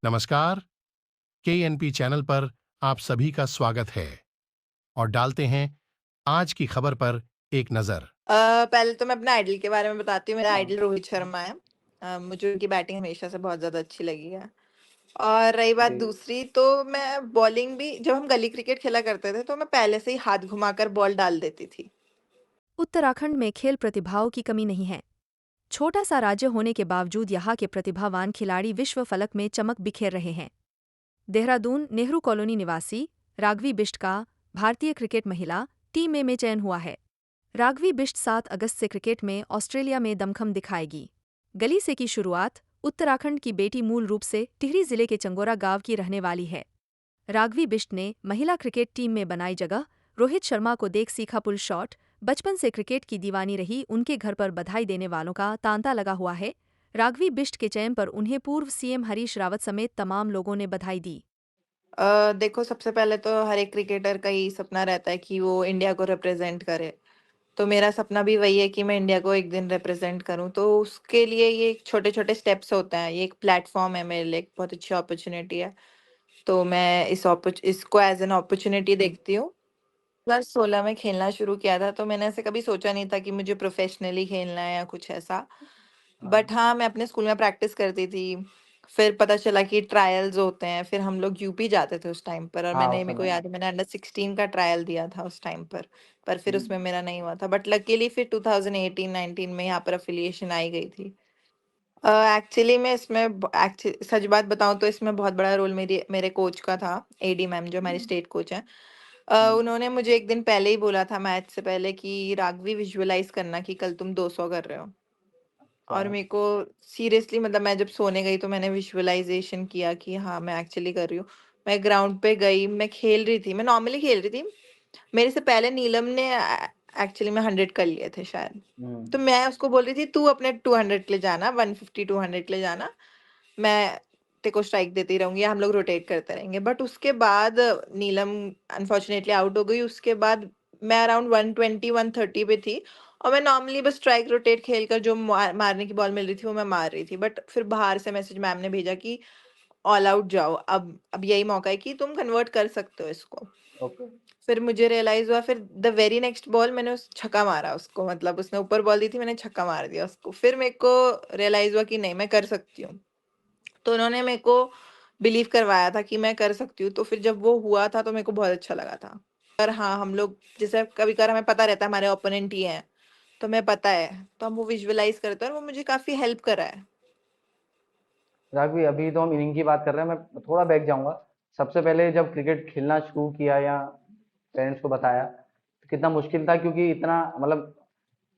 नमस्कार। KNP channel पर आप सभी का स्वागत है और डालते हैं आज की खबर पर एक नजर। पहले तो मैं अपने आइडल के बारे में बताती हूँ। मेरा हाँ। आइडल रोहित शर्मा है। मुझे उनकी बैटिंग हमेशा से बहुत ज़्यादा अच्छी लगी है। और रही बात जी। दूसरी, तो मैं बॉलिंग भी, जब हम गली क्रिकेट खेला करते थे तो मैं पहले से ही हाथ घुमाकर बॉल डाल देती थी। उत्तराखंड में खेल प्रतिभाओं की कमी नहीं है। छोटा सा राज्य होने के बावजूद यहाँ के प्रतिभावान खिलाड़ी विश्व फलक में चमक बिखेर रहे हैं। देहरादून नेहरू कॉलोनी निवासी राघवी बिष्ट का भारतीय क्रिकेट महिला टीम ए में चयन हुआ है। राघवी बिष्ट 7 अगस्त से क्रिकेट में ऑस्ट्रेलिया में दमखम दिखाएगी। गली से की शुरुआत। उत्तराखंड की बेटी मूल रूप से टिहरी जिले के चंगोरा गांव की रहने वाली है। राघवी बिष्ट ने महिला क्रिकेट टीम में बनाई जगह। रोहित शर्मा को देख सीखा पुल शॉट। बचपन से क्रिकेट की दीवानी रही, उनके घर पर बधाई देने वालों का तांता लगा हुआ है। राघवी बिष्ट के चयन पर उन्हें पूर्व सीएम हरीश रावत समेत तमाम लोगों ने बधाई दी। देखो, सबसे पहले तो हर एक क्रिकेटर का ही सपना रहता है कि वो इंडिया को रिप्रेजेंट करे। तो मेरा सपना भी वही है कि मैं इंडिया को एक दिन रिप्रेजेंट करूं। तो उसके लिए ये छोटे छोटे स्टेप्स होते हैं। ये एक प्लेटफॉर्म है मेरे लिए, एक बहुत अच्छी अपॉर्चुनिटी है। तो मैं इसको एज एन अपॉर्चुनिटी देखती हूँ। 2016 में खेलना शुरू किया था, तो मैंने ऐसे कभी सोचा नहीं था कि मुझे प्रोफेशनली खेलना है या कुछ ऐसा। बट हाँ, मैं अपने स्कूल में प्रैक्टिस करती थी। फिर पता चला कि ट्रायल्स होते हैं, फिर हम लोग यूपी जाते थे उस टाइम पर। और हाँ, मेरे उस को समय। याद है, मैंने अंडर 16 का ट्रायल दिया था उस टाइम पर फिर हम्म। उसमें मेरा नहीं हुआ था। बट लकीली फिर 2018-19 में यहाँ पर अफिलिएशन आई गई थी। एक्चुअली मैं इसमें सच बात बताऊं तो इसमें बहुत बड़ा रोल मेरे कोच का था। एडी मैम, जो हमारी स्टेट कोच है। उन्होंने मुझे एक दिन पहले ही बोला था, मैच से पहले, कि राघवी विजुअलाइज करना कि कल तुम 200 कर रहे हो। और अच्छा। मेरे को सीरियसली, मतलब मैं जब सोने गई तो मैंने विजुअलाइजेशन किया कि हाँ, मैं एक्चुअली कर रही हूँ। मैं ग्राउंड पे गई, मैं खेल रही थी, मैं नॉर्मली खेल रही थी। मेरे से पहले नीलम ने एक्चुअली में 100 कर लिए थे शायद। तो मैं उसको बोल रही थी, तू अपने 200 ले जाना, 150 200 ले जाना, मैं तेरे को स्ट्राइक देती रहूंगी, हम लोग रोटेट करते रहेंगे। बट उसके बाद नीलम अनफॉर्चुनेटली आउट हो गई। उसके बाद मैं अराउंड 120 130 पे थी। और मैं नॉर्मली बस स्ट्राइक रोटेट खेलकर जो मारने की बॉल मिल रही थी वो मैं मार रही थी। बट फिर बाहर से मैसेज मैम ने भेजा कि ऑल आउट जाओ, अब यही मौका है कि तुम कन्वर्ट कर सकते हो इसको। ओके। फिर मुझे रियलाइज हुआ, फिर द वेरी नेक्स्ट बॉल मैंने उस छक्का मारा उसको। मतलब उसने ऊपर बॉल दी थी, मैंने छक्का मार दिया उसको। फिर मेरे को रियलाइज हुआ कि नहीं, मैं कर सकती हूँ। तो उन्होंने मेरे को बिलीव करवाया था कि मैं कर सकती हूँ। तो फिर जब वो हुआ था तो मेरे को बहुत अच्छा लगा था। पर हाँ, हम लोग जैसे कभी कभार हमें पता रहता है हमारे ओपोनेंट ही हैं, तो हमें पता है, तो हम वो विजुअलाइज करते हैं और वो मुझे काफी हेल्प करा है। राघवी, अभी तो हम इनिंग की बात कर रहे हैं, मैं थोड़ा बैक जाऊंगा। सबसे पहले जब क्रिकेट खेलना शुरू किया या पेरेंट्स को बताया तो कितना मुश्किल था, क्योंकि इतना मतलब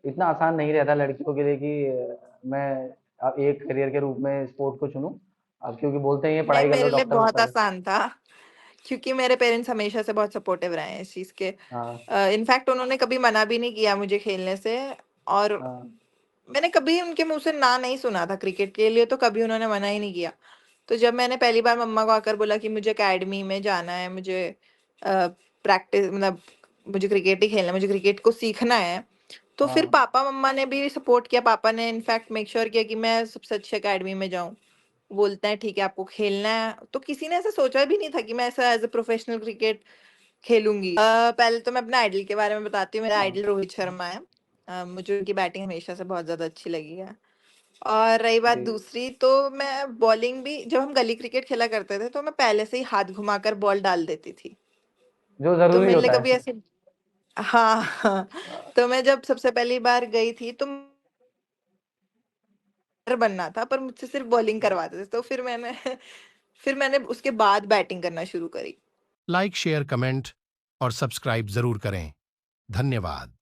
इतना आसान नहीं रहता लड़कियों के लिए कि मैं अब एक करियर के रूप में स्पोर्ट को चुनूं। अब क्योंकि बोलते हैं ये नहीं, पढ़ाई कर लो, मेरे लिए डॉक्टर बहुत वॉक्टर। आसान था, क्योंकि मेरे पेरेंट्स हमेशा से बहुत सपोर्टिव रहे हैं इस चीज के। हाँ। इनफैक्ट उन्होंने कभी मना भी नहीं किया मुझे खेलने से। और हाँ। मैंने कभी उनके मुंह से ना नहीं सुना था क्रिकेट के लिए, तो कभी उन्होंने मना ही नहीं किया। तो जब मैंने पहली बार मम्मा को आकर बोला कि मुझे एकेडमी में जाना है, मुझे प्रैक्टिस, मतलब मुझे क्रिकेट ही खेलना है, मुझे क्रिकेट को सीखना है, तो फिर हाँ। पापा मम्मा ने भी सपोर्ट किया। पापा ने इनफैक्ट मेक श्योर किया कि मैं सबसे अच्छी एकेडमी में जाऊं। बोलते हैं ठीक है, आपको खेलना है। तो किसी ने ऐसा सोचा भी नहीं था कि मैं ऐसा एज अ प्रोफेशनल क्रिकेट खेलूंगी। पहले तो मैं अपने आइडल के बारे में बताती हूँ। मेरा हाँ। आइडल रोहित शर्मा है। मुझे उनकी बैटिंग हमेशा से बहुत ज्यादा अच्छी लगी है। और रही बात जी। दूसरी, तो मैं बॉलिंग भी, जब हम गली क्रिकेट खेला करते थे तो मैं पहले से ही हाथ घुमाकर बॉल डाल देती थी। जो तो जरूरी मेरे लिए होता कभी है। ऐसे, हाँ हाँ। तो मैं जब सबसे पहली बार गई थी तो बनना था, पर मुझसे सिर्फ बॉलिंग करवाते थे। तो फिर मैंने फिर मैंने उसके बाद बैटिंग करना शुरू करी। लाइक, शेयर, कमेंट और सब्सक्राइब जरूर करें। धन्यवाद।